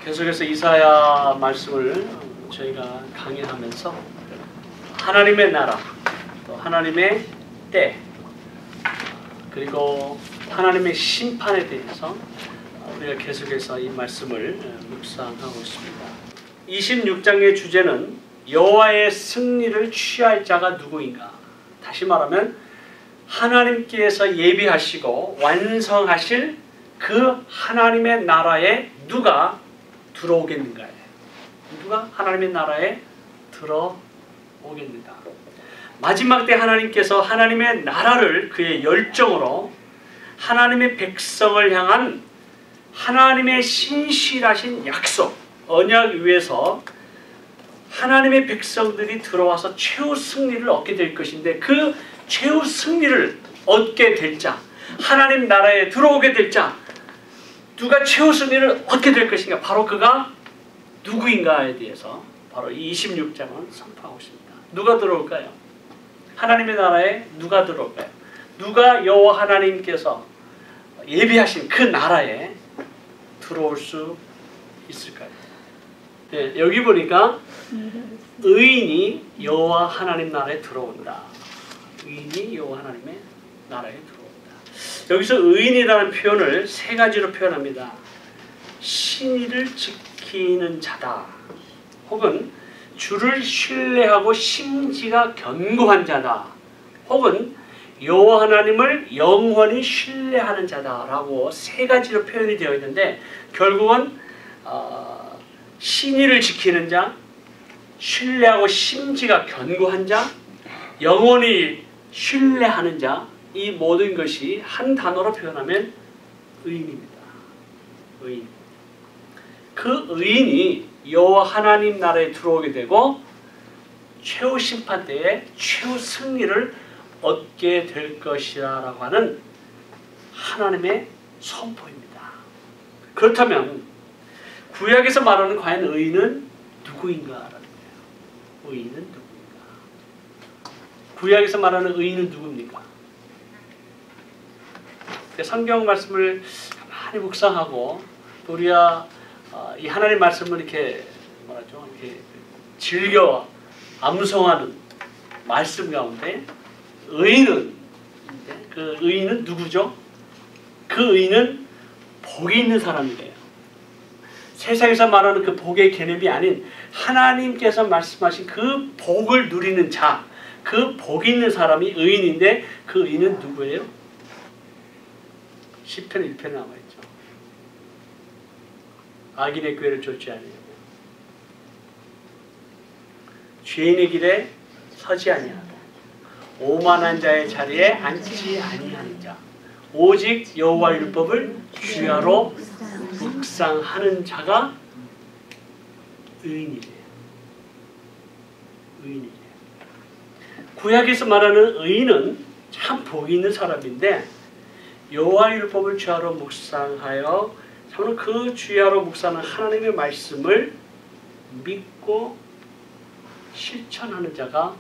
계속해서 이사야 말씀을 저희가 강의하면서 하나님의 나라, 또 하나님의 때, 그리고 하나님의 심판에 대해서 우리가 계속해서 이 말씀을 묵상하고 있습니다. 26장의 주제는 여호와의 승리를 취할 자가 누구인가? 다시 말하면 하나님께서 예비하시고 완성하실 그 하나님의 나라에 누가 들어오겠는가요? 누가 하나님의 나라에 들어오겠는가? 마지막 때 하나님께서 하나님의 나라를 그의 열정으로 하나님의 백성을 향한 하나님의 신실하신 약속, 언약 위에서 하나님의 백성들이 들어와서 최후 승리를 얻게 될 것인데, 그 최후 승리를 얻게 될 자, 하나님 나라에 들어오게 될 자, 누가 최후 승리를 얻게 될 것인가? 바로 그가 누구인가에 대해서 바로 이 26장은 선포하고 있습니다. 누가 들어올까요? 하나님의 나라에 누가 들어올까요? 누가 여호와 하나님께서 예비하신 그 나라에 들어올 수 있을까요? 네, 여기 보니까 의인이 여호와 하나님 나라에 들어온다. 의인이 여호와 하나님의 나라에 들어온다. 여기서 의인이라는 표현을 세 가지로 표현합니다. 신의를 지키는 자다, 혹은 주를 신뢰하고 심지가 견고한 자다, 혹은 여호와 하나님을 영원히 신뢰하는 자다라고 세 가지로 표현이 되어 있는데, 결국은 신의를 지키는 자, 신뢰하고 심지가 견고한 자, 영원히 신뢰하는 자, 이 모든 것이 한 단어로 표현하면 의인입니다. 의인. 그 의인이 여호와 하나님 나라에 들어오게 되고 최후 심판 때에 최후 승리를 얻게 될 것이라고 하는 하나님의 선포입니다. 그렇다면 구약에서 말하는 과연 의인은 누구인가라는 거예요. 의인은 누구인가? 구약에서 말하는 의인은 누굽니까? 성경 말씀을 가만히 묵상하고 우리가 이 하나님 말씀을 이렇게 뭐라죠? 이렇게 즐겨 암송하는 말씀 가운데 의인은, 그 의인은 누구죠? 그 의인은 복이 있는 사람이래요. 세상에서 말하는 그 복의 개념이 아닌 하나님께서 말씀하신 그 복을 누리는 자, 그 복 있는 사람이 의인인데, 그 의인은 누구예요? 시편 1편에 나와있죠. 악인의 꾀를 좇지 아니하며 죄인의 길에 서지 아니하며 오만한 자의 자리에 앉지 아니하는 자, 오직 여호와 율법을 주야로 묵상하는 자가 의인이래요. 의인이래요. 구약에서 말하는 의인은 참 복이 있는 사람인데, 여호와 율법을 주야로 묵상하여 참으로 그 주야로 묵상하는 하나님의 말씀을 믿고 실천하는 자가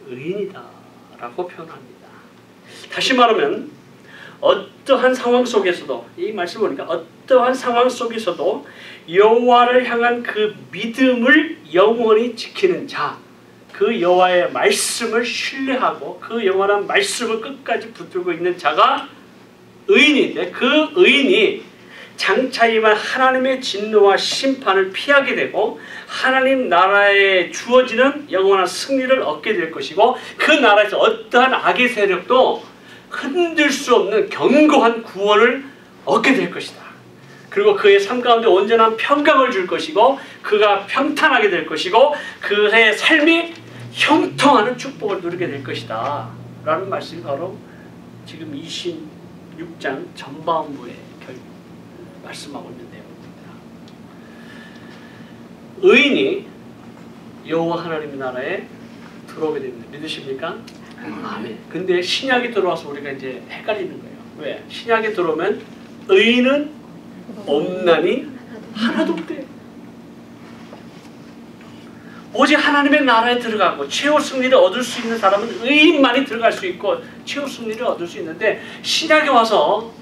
의인이다 라고 표현합니다. 다시 말하면 어떠한 상황 속에서도, 이 말씀 보니까 어떠한 상황 속에서도 여호와를 향한 그 믿음을 영원히 지키는 자, 그 여호와의 말씀을 신뢰하고 그 영원한 말씀을 끝까지 붙들고 있는 자가 의인인데, 그 의인이 장차 임할 하나님의 진노와 심판을 피하게 되고 하나님 나라에 주어지는 영원한 승리를 얻게 될 것이고, 그 나라에서 어떠한 악의 세력도 흔들 수 없는 견고한 구원을 얻게 될 것이다. 그리고 그의 삶 가운데 온전한 평강을 줄 것이고, 그가 평탄하게 될 것이고, 그의 삶이 형통하는 축복을 누리게 될 것이다 라는 말씀이 바로 지금 26장 전반부에 말씀하고 있는 내용입니다. 의인이 여호와 하나님의 나라에 들어오게 됩니다. 믿으십니까? 아멘. 근데 신약이 들어와서 우리가 이제 헷갈리는 거예요. 왜? 신약에 들어오면 의인은 없나니 하나도 없대. 오직 하나님의 나라에 들어가고 최후 승리를 얻을 수 있는 사람은 의인만이 들어갈 수 있고 최후 승리를 얻을 수 있는데, 신약에 와서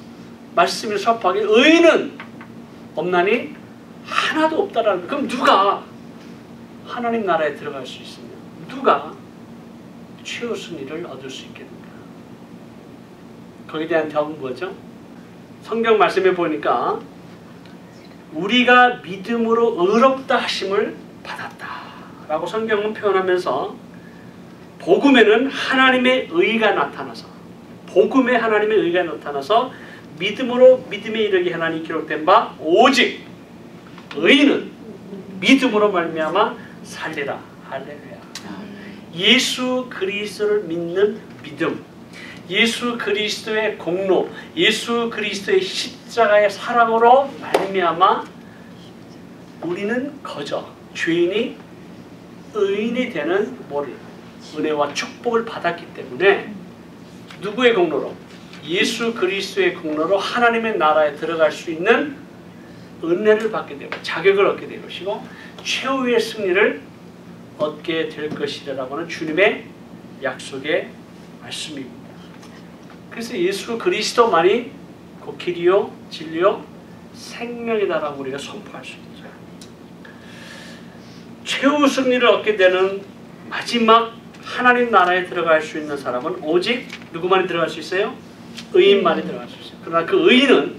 말씀을 선포하기에 의인은 없나니 하나도 없다라는 거예요. 그럼 누가 하나님 나라에 들어갈 수 있으며 누가 최후 승리를 얻을 수 있겠는가? 거기에 대한 답은 뭐죠? 성경 말씀에 보니까 우리가 믿음으로 의롭다 하심을 받았다 라고 성경은 표현하면서 복음에는 하나님의 의가 나타나서 복음에 하나님의 의가 나타나서 믿음으로 믿음에 이르게 하나니 기록된 바 오직 의인은 믿음으로 말미암아 살리라. 할렐루야. 예수 그리스도를 믿는 믿음, 예수 그리스도의 공로, 예수 그리스도의 십자가의 사랑으로 말미암아 우리는 거저 죄인이 의인이 되는 은혜와 축복을 받았기 때문에 누구의 공로로? 예수 그리스도의 공로로 하나님의 나라에 들어갈 수 있는 은혜를 받게 되고 자격을 얻게 될 것이고 최후의 승리를 얻게 될 것이라고 하는 주님의 약속의 말씀입니다. 그래서 예수 그리스도만이 그 길이요 진리요 생명이다라고 우리가 선포할 수 있죠. 최후 승리를 얻게 되는 마지막 하나님 나라에 들어갈 수 있는 사람은 오직 누구만이 들어갈 수 있어요? 의인만이 들어갈 수 있어요. 그러나 그 의인은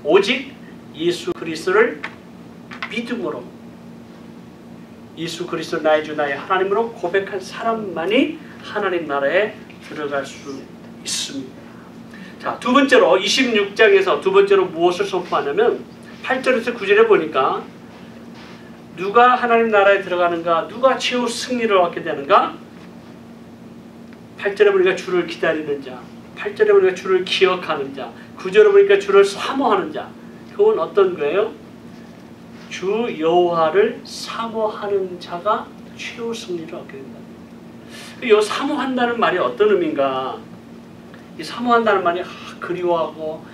오직 예수 그리스도를 믿음으로 예수 그리스도 나의 주 나의 하나님으로 고백한 사람만이 하나님 나라에 들어갈 수 있습니다. 자, 두 번째로 26장에서 두 번째로 무엇을 선포하냐면 8절에서 9절에 보니까 누가 하나님 나라에 들어가는가? 누가 최후 승리를 얻게 되는가? 8절에 보니까 주를 기다리는 자, 8절에 보니까 주를 기억하는 자, 9절에 보니까 주를 사모하는 자. 그건 어떤 거예요? 주 여호와를 사모하는 자가 최후 승리를 얻게 된다. 이 사모한다는 말이 어떤 의미인가? 이 사모한다는 말이 그리워하고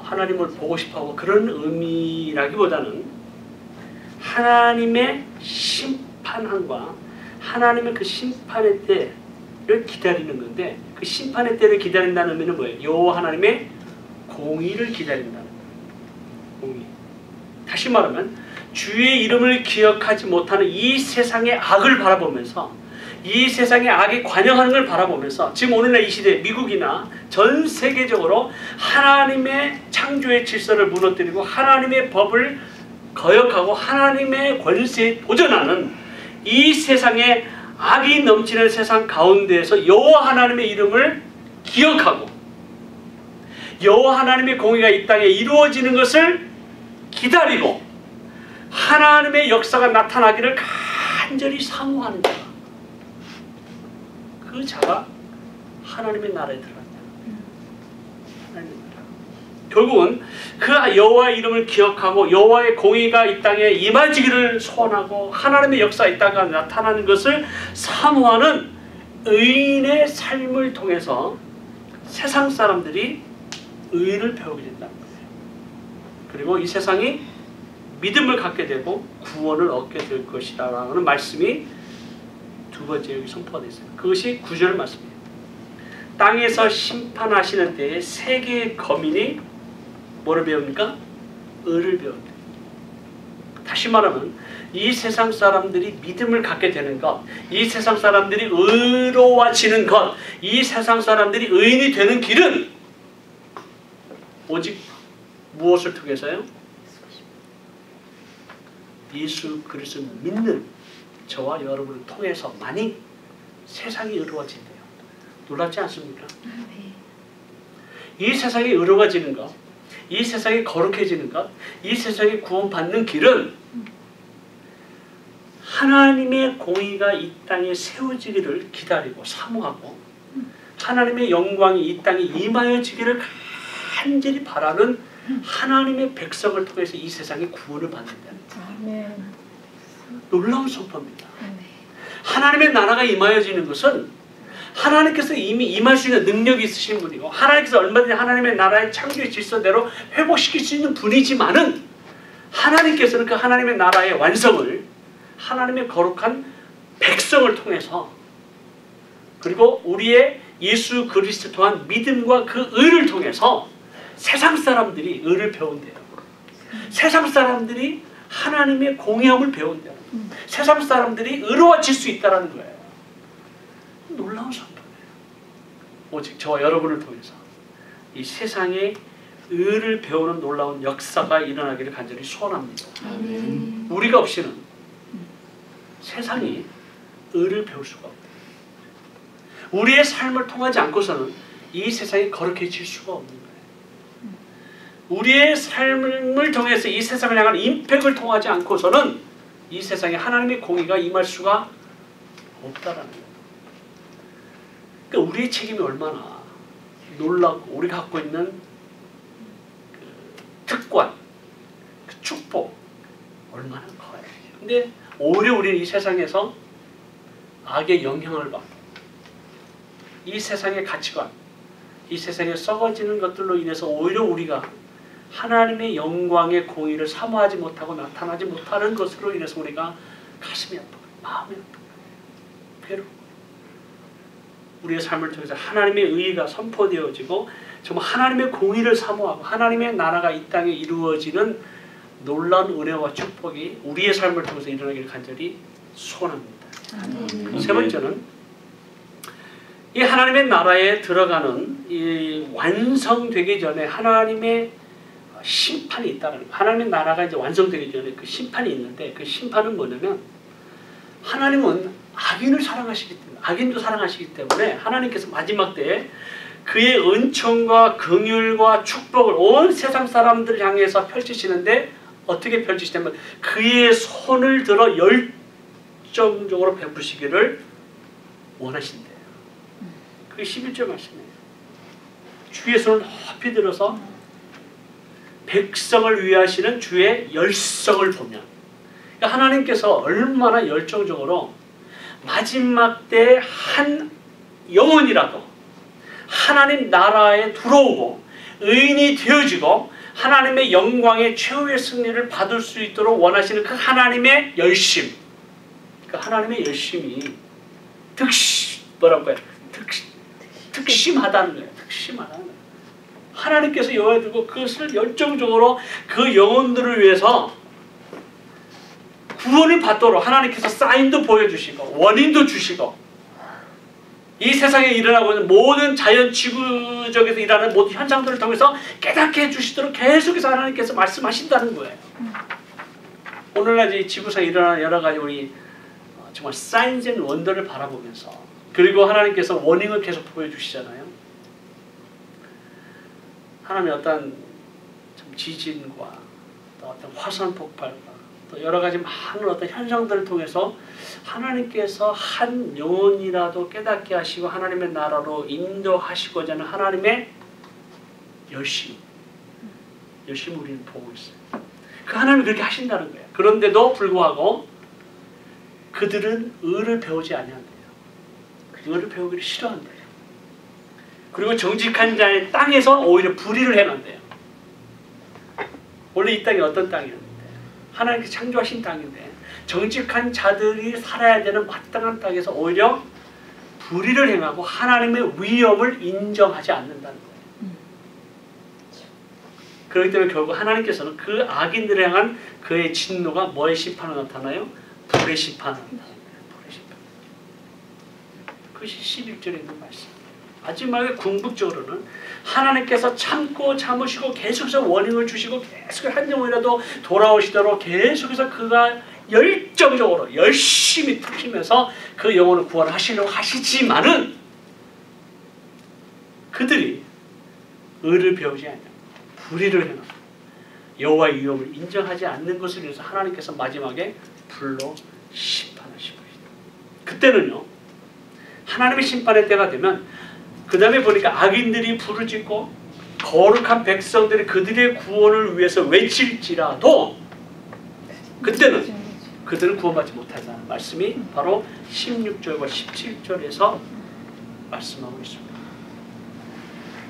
하나님을 보고 싶어하고 그런 의미라기보다는 하나님의 심판함과 하나님의 그 심판의 때를 기다리는 건데 그 심판의 때를 기다린다는 의미는 뭐예요? 여호와 하나님의 공의를 기다린다는 거예요. 공의. 다시 말하면 주의 이름을 기억하지 못하는 이 세상의 악을 바라보면서 이 세상의 악이 관영하는 걸 바라보면서 지금 오늘날 이 시대 미국이나 전 세계적으로 하나님의 창조의 질서를 무너뜨리고 하나님의 법을 거역하고 하나님의 권세에 도전하는 이 세상에 악이 넘치는 세상 가운데에서 여호와 하나님의 이름을 기억하고 여호와 하나님의 공의가 이 땅에 이루어지는 것을 기다리고 하나님의 역사가 나타나기를 간절히 사모하는 자가 그 자가 하나님의 나라에 들어간다. 하나님의 나라. 결국은 그 여호와의 이름을 기억하고 여호와의 공의가 이 땅에 임하지기를 소원하고 하나님의 역사가 이 땅에 나타나는 것을 사모하는 의인의 삶을 통해서 세상 사람들이 의를 배우게 된다는 거예요. 그리고 이 세상이 믿음을 갖게 되고 구원을 얻게 될 것이라는 말씀이 두 번째 여기 선포가 되어 있어요. 그것이 9절 말씀이에요. 땅에서 심판하시는 때에 세계의 거민이 뭐를 배웁니까? 의를 배웁니다. 다시 말하면 이 세상 사람들이 믿음을 갖게 되는 것, 이 세상 사람들이 의로워지는 것, 이 세상 사람들이 의인이 되는 길은 오직 무엇을 통해서요? 예수 그리스도를 믿는 저와 여러분을 통해서만이 세상이 의로워진대요. 놀랍지 않습니까? 이 세상이 의로워지는 것, 이 세상이 거룩해지는 것, 이 세상이 구원받는 길은 하나님의 공의가 이 땅에 세워지기를 기다리고 사모하고 하나님의 영광이 이 땅에 임하여지기를 간절히 바라는 하나님의 백성을 통해서 이 세상에 구원을 받는다는 거예요. 놀라운 선포입니다. 하나님의 나라가 임하여지는 것은 하나님께서 이미 임할 수 있는 능력이 있으신 분이고 하나님께서 얼마든지 하나님의 나라의 창조의 질서대로 회복시킬 수 있는 분이지만은 하나님께서는 그 하나님의 나라의 완성을 하나님의 거룩한 백성을 통해서 그리고 우리의 예수 그리스도 또한 믿음과 그 의를 통해서 세상 사람들이 의를 배운대요. 세상 사람들이 하나님의 공의함을 배운다는 거예요. 세상 사람들이 의로워질 수 있다는 거예요. 놀라운 선포예요. 오직 저와 여러분을 통해서 이 세상에 의를 배우는 놀라운 역사가 일어나기를 간절히 소원합니다. 우리가 없이는 세상이 의를 배울 수가 없다. 우리의 삶을 통하지 않고서는 이 세상이 거룩해질 수가 없는 거예요. 우리의 삶을 통해서 이 세상을 향한 임팩을 통하지 않고서는 이 세상에 하나님의 공의가 임할 수가 없다라는 거예요. 그러니까 우리의 책임이 얼마나 놀랍고 우리가 갖고 있는 그 특권, 그 축복 얼마나 커요. 근데 오히려 우리는 이 세상에서 악의 영향을 받고 이 세상의 가치관, 이 세상에 썩어지는 것들로 인해서 오히려 우리가 하나님의 영광의 공의를 사모하지 못하고 나타나지 못하는 것으로 인해서 우리가 가슴이 아프고 마음이 아프고 괴롭고 우리의 삶을 통해서 하나님의 의의가 선포되어지고 정말 하나님의 공의를 사모하고 하나님의 나라가 이 땅에 이루어지는 놀라운 은혜와 축복이 우리의 삶을 통해서 일어나기를 간절히 소원합니다. 세 번째는 이 하나님의 나라에 들어가는 이 완성되기 전에 하나님의 심판이 있다는 거예요. 하나님의 나라가 이제 완성되기 전에 그 심판이 있는데 그 심판은 뭐냐면 하나님은 악인을 사랑하시기 때문에 악인도 사랑하시기 때문에 하나님께서 마지막 때에 그의 은총과 긍휼과 축복을 온 세상 사람들을 향해서 펼치시는데 어떻게 펼치시냐면 그의 손을 들어 열정적으로 베푸시기를 원하신대요. 그게 11절 말씀이에요. 주의 손을 높이 들어서 백성을 위하시는 주의 열성을 보면 그러니까 하나님께서 얼마나 열정적으로 마지막 때 한 영혼이라도 하나님 나라에 들어오고 의인이 되어지고 하나님의 영광의 최후의 승리를 받을 수 있도록 원하시는 그 하나님의 열심, 그 하나님의 열심이 특심하다는 거예요. 특심하다는 거예요. 하나님께서 여호와에 두고 그것을 열정적으로 그 영혼들을 위해서 구원을 받도록 하나님께서 사인도 보여주시고 원인도 주시고 이 세상에 일어나고 있는 모든 자연 지구적에서 일하는 모든 현상들을 통해서 깨닫게 해주시도록 계속해서 하나님께서 말씀하신다는 거예요. 오늘날 이 지구상에 일어나는 여러 가지 우리 정말 사인즈 앤 원더를 바라보면서 그리고 하나님께서 원인을 계속 보여주시잖아요. 하나님의 어떤 지진과 또 어떤 화산 폭발과 또 여러 가지 많은 어떤 현상들을 통해서 하나님께서 한 영혼이라도 깨닫게 하시고 하나님의 나라로 인도하시고자 하는 하나님의 열심을 우리는 보고 있어요. 그 하나님이 그렇게 하신다는 거예요. 그런데도 불구하고 그들은 의를 배우지 아니한대요. 의를 배우기를 싫어한대요. 그리고 정직한 자의 땅에서 오히려 불의를 행한대요. 원래 이 땅이 어떤 땅이었는데 하나님께서 창조하신 땅인데 정직한 자들이 살아야 되는 마땅한 땅에서 오히려 불의를 행하고 하나님의 위엄을 인정하지 않는다는 거예요. 그렇기 때문에 결국 하나님께서는 그 악인들을 향한 그의 진노가 뭐의 심판으로 나타나요? 불의 심판으로 나타나요. 불의 심판. 그것이 11절에 있는 말씀. 마지막에 궁극적으로는 하나님께서 참고 참으시고 계속해서 원인을 주시고 계속해서 한 영혼이라도 돌아오시도록 계속해서 그가 열정적으로 열심히 푸시면서 그 영혼을 구원하시려고 하시지만은 그들이 의를 배우지 않고 불의를 행하고 여호와의 위엄을 인정하지 않는 것을 위해서 하나님께서 마지막에 불로 심판하실 것이다. 그때는요 하나님의 심판의 때가 되면 그 다음에 보니까 악인들이 부르짖고 거룩한 백성들이 그들의 구원을 위해서 외칠지라도 그때는 그들은 구원받지 못한다는 말씀이 바로 16절과 17절에서 말씀하고 있습니다.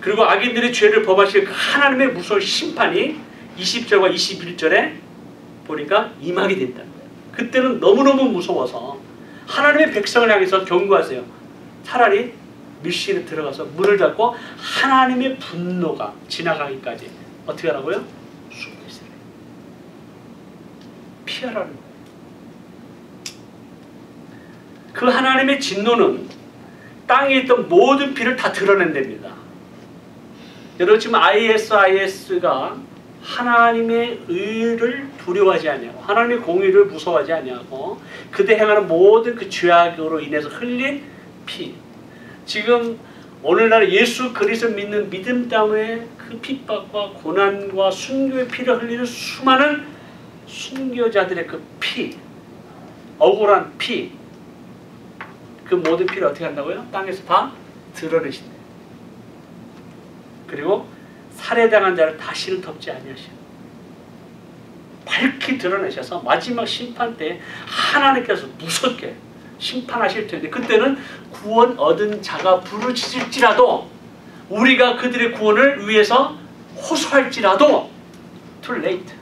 그리고 악인들의 죄를 범하실 그 하나님의 무서운 심판이 20절과 21절에 보니까 임하게 된다는 거예요. 그때는 너무너무 무서워서 하나님의 백성을 향해서 경고하세요. 차라리 밀실에 들어가서 문을 닫고 하나님의 분노가 지나가기까지 어떻게 하라고요? 숨어 있으라. 피하라는 거예요. 그 하나님의 진노는 땅에 있던 모든 피를 다 드러낸답니다. 여러분 지금 ISIS가 하나님의 의를 두려워하지 아니하고 하나님의 공의를 무서워하지 아니하고 그대 행하는 모든 그 죄악으로 인해서 흘린 피, 지금 오늘날 예수 그리스도 믿는 믿음 때문에 그 핍박과 고난과 순교의 피를 흘리는 수많은 순교자들의 그 피, 억울한 피, 그 모든 피를 어떻게 한다고요? 땅에서 다 드러내신대요. 그리고 살해당한 자를 다시는 덮지 아니하시고 밝히 드러내셔서 마지막 심판 때 하나님께서 무섭게 심판하실 텐데, 그때는 구원 얻은 자가 부르짖을지라도 우리가 그들의 구원을 위해서 호소할지라도 too late,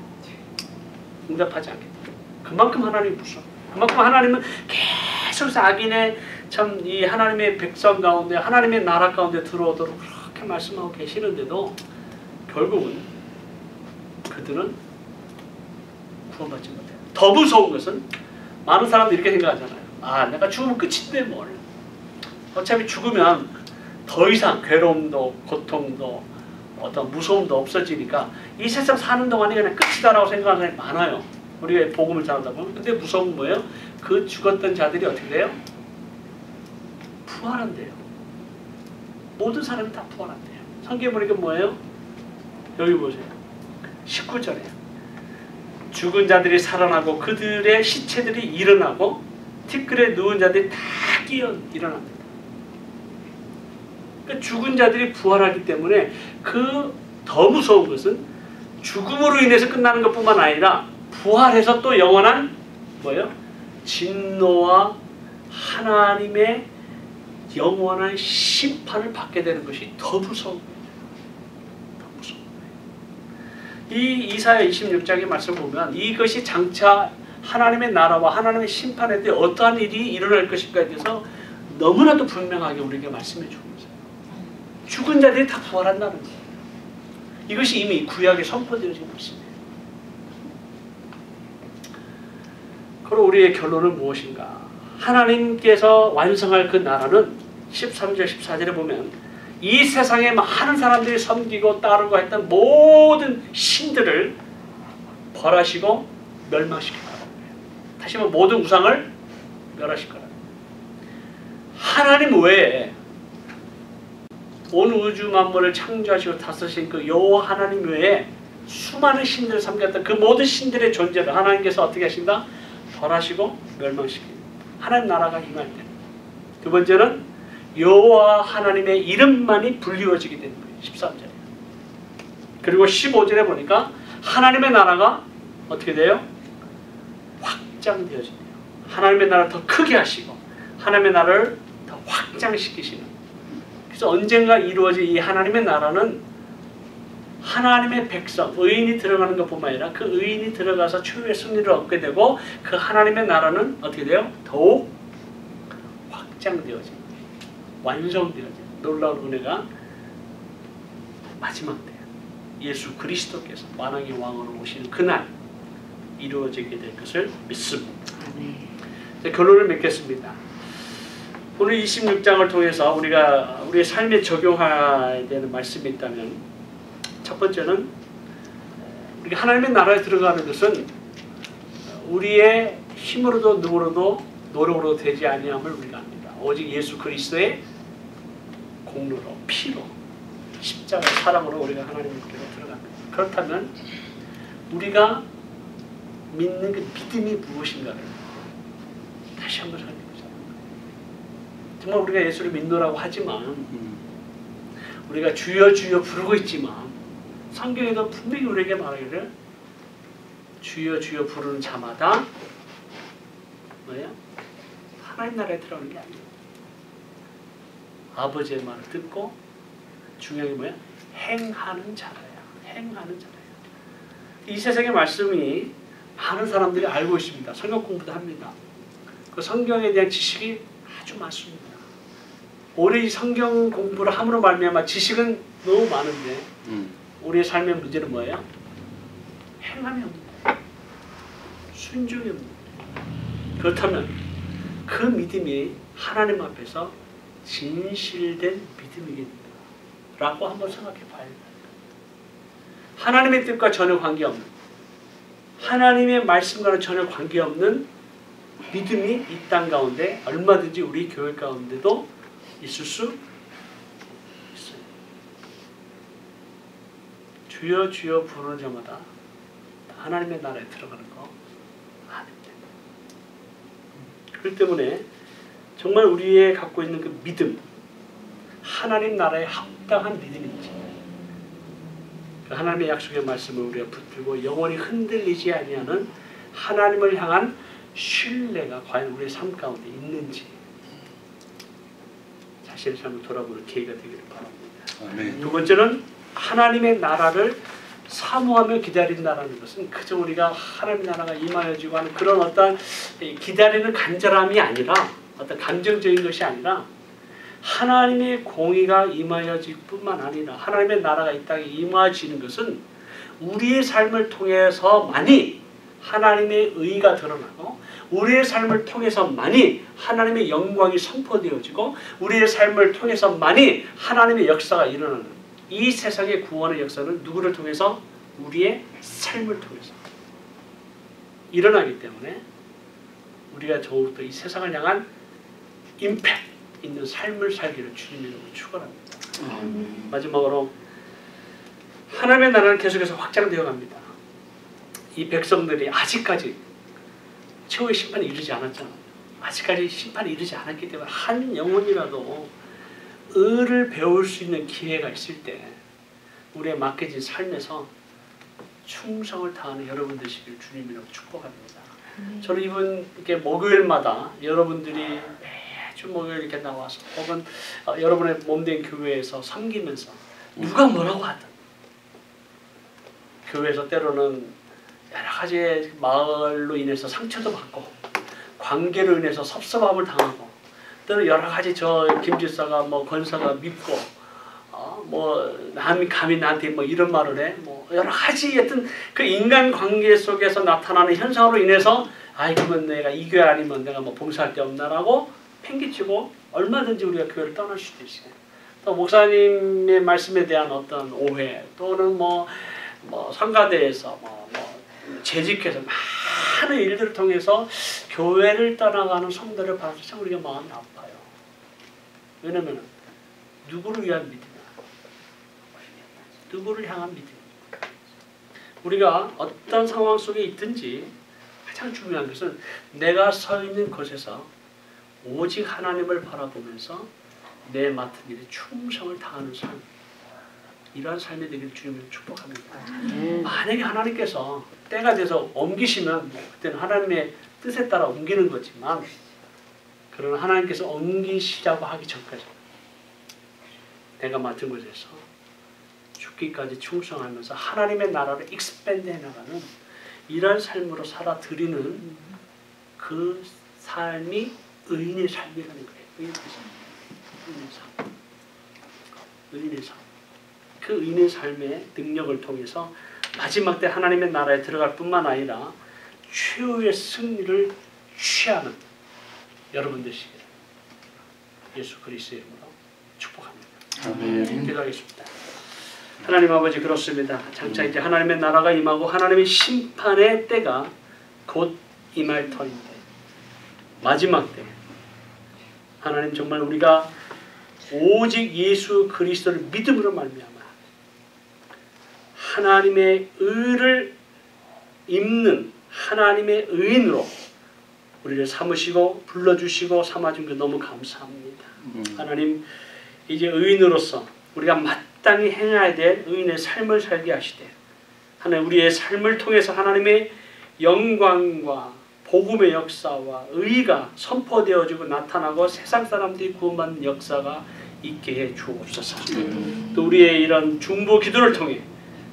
응답하지 않겠다. 그만큼 하나님이 무서워. 그만큼 하나님은 계속해서 악인의 참 이 하나님의 백성 가운데 하나님의 나라 가운데 들어오도록 그렇게 말씀하고 계시는데도 결국은 그들은 구원받지 못해요. 더 무서운 것은 많은 사람들이 이렇게 생각하잖아요. 아, 내가 죽으면 끝인데 뭘. 어차피 죽으면 더 이상 괴로움도 고통도 어떤 무서움도 없어지니까 이 세상 사는 동안이 그냥 끝이다라고 생각하는 사람이 많아요. 우리가 복음을 전하다 보면. 근데 무서운 건 뭐예요? 그 죽었던 자들이 어떻게 돼요? 부활한대요. 모든 사람이 다 부활한대요. 성경에 보니까 뭐예요? 여기 보세요. 19절에 죽은 자들이 살아나고 그들의 시체들이 일어나고 티끌에 누운 자들이 다 끼어 일어납니다. 그러니까 죽은 자들이 부활하기 때문에 그 더 무서운 것은 죽음으로 인해서 끝나는 것뿐만 아니라 부활해서 또 영원한 뭐예요? 진노와 하나님의 영원한 심판을 받게 되는 것이 더 무서운 거예요. 더 무서운 거예요. 이 이사야 26장의 말씀을 보면 이것이 장차 하나님의 나라와 하나님의 심판에 대해 어떠한 일이 일어날 것인가에 대해서 너무나도 분명하게 우리에게 말씀해 주고 있어요. 죽은 자들이 다 부활한다는 거예요. 이것이 이미 구약에 선포되어지고 있습니다. 그럼 우리의 결론은 무엇인가? 하나님께서 완성할 그 나라는 13절 14절에 보면 이 세상에 많은 사람들이 섬기고 따르고 했던 모든 신들을 벌하시고 멸망시킬 거라고 해요. 다시 말해 모든 우상을 멸하실 거라고 해요. 하나님 외에 온 우주 만물을 창조하시고 다스리신 그 여호와 하나님 외에 수많은 신들을 섬겼던 그 모든 신들의 존재를 하나님께서 어떻게 하신다? 벌하시고 멸망시킵니다. 하나님 나라가 임할 때. 두 번째는 여호와 하나님의 이름만이 불리워지게 되는 거예요. 13절에. 그리고 15절에 보니까 하나님의 나라가 어떻게 돼요? 확장되어진대요. 하나님의 나라를 더 크게 하시고 하나님의 나라를 더 확장시키시는. 그래서 언젠가 이루어질 이 하나님의 나라는 하나님의 백성, 의인이 들어가는 것뿐만 아니라 그 의인이 들어가서 최후의 승리를 얻게 되고 그 하나님의 나라는 어떻게 돼요? 더욱 확장되어집니다. 완성되어집니다. 놀라운 은혜가 마지막 때 예수 그리스도께서 만왕의 왕으로 오시는 그날 이루어지게 될 것을 믿습니다. 결론을 맺겠습니다. 오늘 26장을 통해서 우리가 우리의 삶에 적용해야 되는 말씀이 있다면 첫 번째는 우리가 하나님의 나라에 들어가는 것은 우리의 힘으로도 능으로도 노력으로 되지 아니함을 우리가 압니다. 오직 예수 그리스도의 공로로 피로 십자가의 사랑으로 우리가 하나님께로 들어갑니다. 그렇다면 우리가 믿는 그 믿음이 무엇인가를 다시 한번 살펴보자. 정말 우리가 예수를 믿노라고 하지만 우리가 주여 주여 부르고 있지만 성경에도 분명히 우리에게 말하기를 주여 주여 부르는 자마다 뭐야? 하나님 나라에 들어가는 게 아니에요. 아버지의 말을 듣고 중요한 게 뭐야? 행하는 자라야. 행하는 자라야. 이 세상의 말씀이 많은 사람들이 알고 있습니다. 성경 공부도 합니다. 그 성경에 대한 지식이 아주 많습니다. 오래 이 성경 공부를 함으로 말미암아 지식은 너무 많은데 우리의 삶의 문제는 뭐예요? 행함이 없는 거예요. 순종이 없는 거예요. 그렇다면 그 믿음이 하나님 앞에서 진실된 믿음이겠라고 한번 생각해 봐야 돼요. 하나님의 뜻과 전혀 관계없는, 하나님의 말씀과는 전혀 관계없는 믿음이 이 땅 가운데 얼마든지 우리 교회 가운데도 있을 수 있어요. 주여 주여 부르는 자마다 하나님의 나라에 들어가는 거 아닙니다. 그렇기 때문에 정말 우리의 갖고 있는 그 믿음, 하나님 나라에 합당한 믿음인지, 그 하나님의 약속의 말씀을 우리가 붙들고 영원히 흔들리지 아니하는 하나님을 향한 신뢰가 과연 우리의 삶 가운데 있는지 자신의 삶을 돌아보는 계기가 되기를 바랍니다. 아멘. 두 번째는 하나님의 나라를 사모하며 기다린다는 것은 그저 우리가 하나님의 나라가 임하여지고 하는 그런 어떤 기다리는 간절함이 아니라, 어떤 감정적인 것이 아니라 하나님의 공의가 임하여질 뿐만 아니라 하나님의 나라가 이 땅에 임하여지는 것은 우리의 삶을 통해서만이 하나님의 의가 드러나고, 우리의 삶을 통해서만이 하나님의 영광이 선포되어지고, 우리의 삶을 통해서만이 하나님의 역사가 일어나는, 이 세상의 구원의 역사는 누구를 통해서? 우리의 삶을 통해서 일어나기 때문에 우리가 더욱더 이 세상을 향한 임팩트 있는 삶을 살기를 주님으로 축원합니다. 마지막으로 하나님의 나라는 계속해서 확장되어 갑니다. 이 백성들이 아직까지 최후의 심판이 이르지 않았잖아요. 아직까지 심판이 이르지 않았기 때문에 한 영혼이라도 의를 배울 수 있는 기회가 있을 때 우리의 맡겨진 삶에서 충성을 다하는 여러분 되시길 주님이라고 축복합니다. 저는 이번 이렇게 목요일마다 여러분들이 매주 목요일 이렇게 나와서 혹은 여러분의 몸된 교회에서 섬기면서 누가 뭐라고 하든 교회에서 때로는 여러 가지 말로 인해서 상처도 받고 관계로 인해서 섭섭함을 당하고 또는 여러 가지 저 김지사가 뭐 권사가 밉고 뭐 남이 감히 나한테 뭐 이런 말을 해 뭐 여러 가지 어떤 그 인간 관계 속에서 나타나는 현상으로 인해서 아이 그러면 내가 이 교회 아니면 내가 뭐 봉사할 데 없나라고 팽개치고 얼마든지 우리가 교회를 떠날 수도 있어요. 또 목사님의 말씀에 대한 어떤 오해 또는 뭐 성가대에서 재직해서 많은 일들을 통해서 교회를 떠나가는 성도를 봐서 참 우리가 마음이 아파요. 왜냐면 누구를 위한 믿음이야? 누구를 향한 믿음입니까? 우리가 어떤 상황 속에 있든지 가장 중요한 것은 내가 서 있는 곳에서 오직 하나님을 바라보면서 내 맡은 일에 충성을 다하는 삶, 이러한 삶이 되기를 주님을 축복합니다. 만약에 하나님께서 때가 돼서 옮기시면 그때는 하나님의 뜻에 따라 옮기는 거지만, 그러나 하나님께서 옮기시자고 하기 전까지 내가 맡은 곳에서 죽기까지 충성하면서 하나님의 나라를 익스펜드 해나가는 이러한 삶으로 살아드리는 그 삶이 의인의 삶이라는 거예요. 의인의 삶. 의인의 삶. 그 의인의 삶의 능력을 통해서 마지막 때 하나님의 나라에 들어갈 뿐만 아니라 최후의 승리를 취하는 여러분 되시기를 예수 그리스도의 이름으로 축복합니다. 아멘. 기도하겠습니다. 하나님 아버지, 그렇습니다. 장차 이제 하나님의 나라가 임하고 하나님의 심판의 때가 곧 임할 터인데, 마지막 때 하나님 정말 우리가 오직 예수 그리스도를 믿음으로 말미암아 하나님의 의를 입는 하나님의 의인으로 우리를 삼으시고 불러주시고 삼아준 것 너무 감사합니다. 하나님, 이제 의인으로서 우리가 마땅히 행해야 될 의인의 삶을 살게 하시되, 하나님 우리의 삶을 통해서 하나님의 영광과 복음의 역사와 의가 선포되어지고 나타나고 세상 사람들이 구원받는 역사가 있게 해 주옵소서. 또 우리의 이런 중보 기도를 통해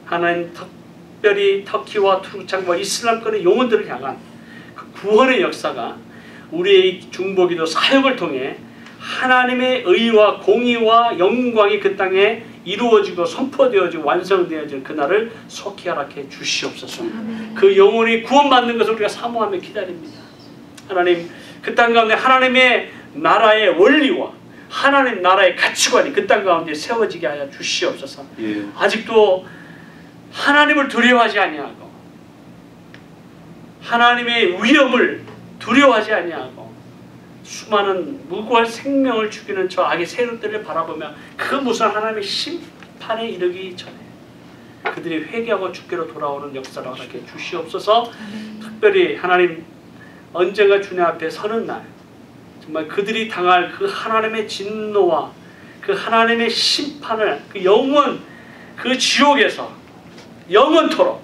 하나님 특별히 터키와 투르창과 이슬람권의 영혼들을 향한 그 구원의 역사가 우리의 중보 기도 사역을 통해 하나님의 의와 공의와 영광이 그 땅에 이루어지고 선포되어지고 완성되어질 그날을 속히 허락해 주시옵소서. 그 영혼이 구원받는 것을 우리가 사모하며 기다립니다. 하나님, 그 땅 가운데 하나님의 나라의 원리와 하나님 나라의 가치관이 그 땅 가운데 세워지게 하여 주시옵소서. 예. 아직도 하나님을 두려워하지 아니하고 하나님의 위엄을 두려워하지 아니하고 수많은 무고한 생명을 죽이는 저 악의 세력들을 바라보며 그 무서운 하나님의 심판에 이르기 전에 그들이 회개하고 주께로 돌아오는 역사를 허락해 주시옵소서. 특별히 하나님, 언젠가 주님 앞에 서는 날 정말 그들이 당할 그 하나님의 진노와 그 하나님의 심판을 그 영원 그 지옥에서 영원토록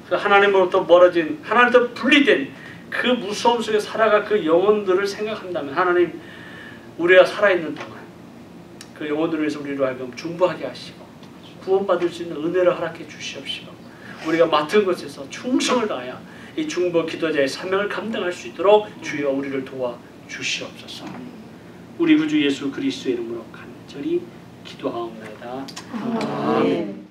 그 하나님으로부터 멀어진 하나님부터 분리된 그 무서움 속에 살아갈 그 영혼들을 생각한다면 하나님, 우리가 살아있는 동안 그 영혼들을 위해서 우리로 하여금 중보하게 하시고 구원받을 수 있는 은혜를 허락해 주시옵시고 우리가 맡은 곳에서 충성을 다하여 이 중보 기도자의 사명을 감당할 수 있도록 주여 우리를 도와 주시옵소서. 우리 구주 예수 그리스도의 이름으로 간절히 기도하옵나이다. 아멘.